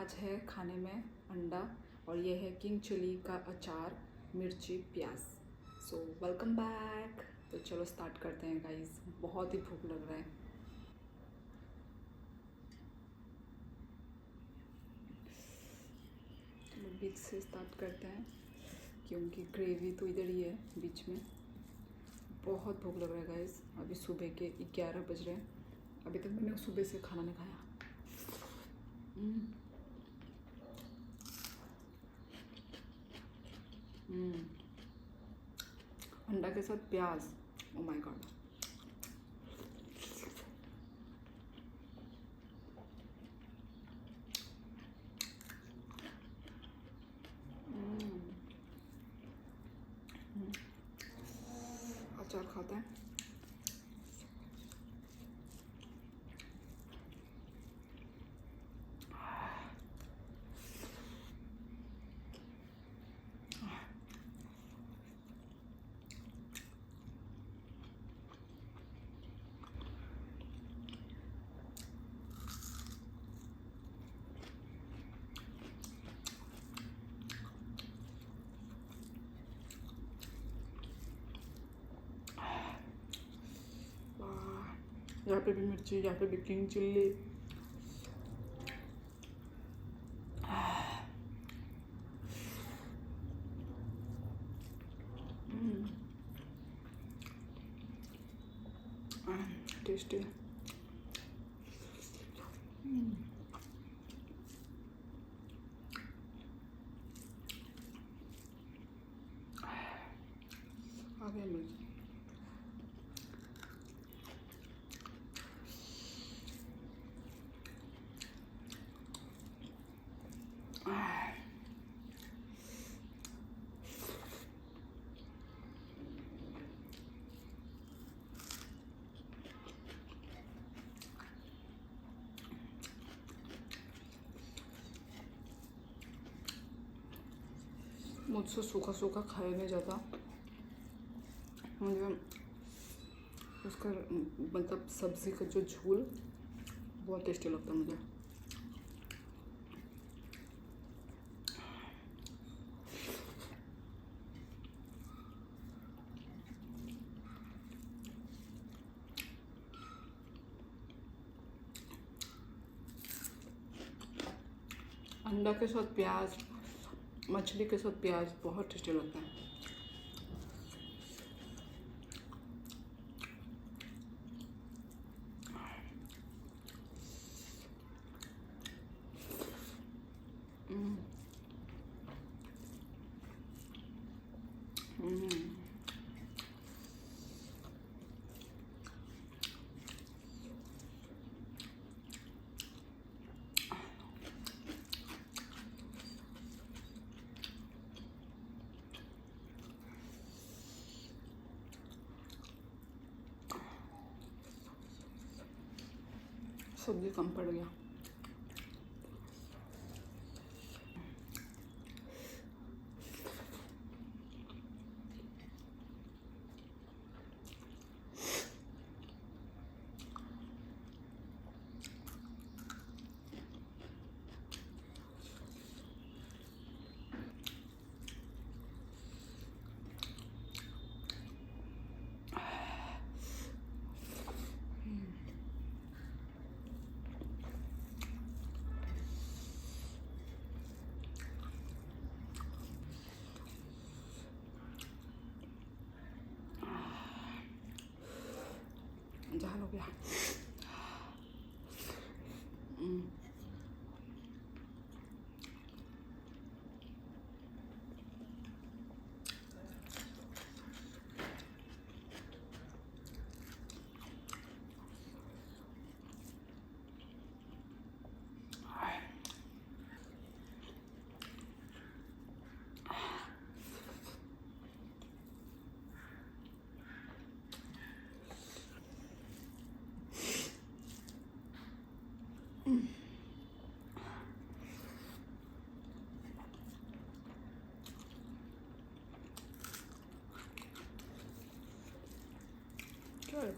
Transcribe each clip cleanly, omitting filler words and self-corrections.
आज है खाने में अंडा और ये है किंग चिली का अचार, मिर्ची, प्याज। So welcome back. तो चलो स्टार्ट करते हैं गाइस, बहुत ही भूख लग रहा है। चलो बीच से स्टार्ट करते हैं क्योंकि ग्रेवी तो इधर ही है बीच में। बहुत भूख लग रहा है गाइस। अभी सुबह के 11 बज रहे हैं, अभी तक मैंने सुबह से खाना नहीं खाया। अंडा के साथ प्याज, ओ माय गॉड। अचार खाता है। यहाँ पे भी मिर्ची, यहाँ पे भी किंग चिल्ली। टेस्टी है। आ गया मिर्ची। मुझसे सूखा सूखा खाया नहीं जाता, मुझे उसका मतलब सब्ज़ी का जो झोल बहुत टेस्टी लगता है मुझे। अंडा के साथ प्याज, मछली के साथ प्याज बहुत टेस्टी लगता है। सब्जी कम पड़ गया। झाल हो गया। Good.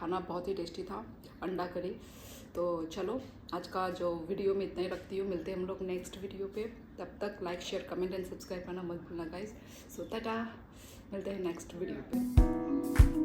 खाना बहुत ही टेस्टी था, अंडा करी। तो चलो आज का जो वीडियो में इतना ही रखती हूँ, मिलते हैं हम लोग नेक्स्ट वीडियो पे। तब तक like share comment and subscribe करना मत भूलना गाइस। सो टाटा, मिलते हैं नेक्स्ट वीडियो पे।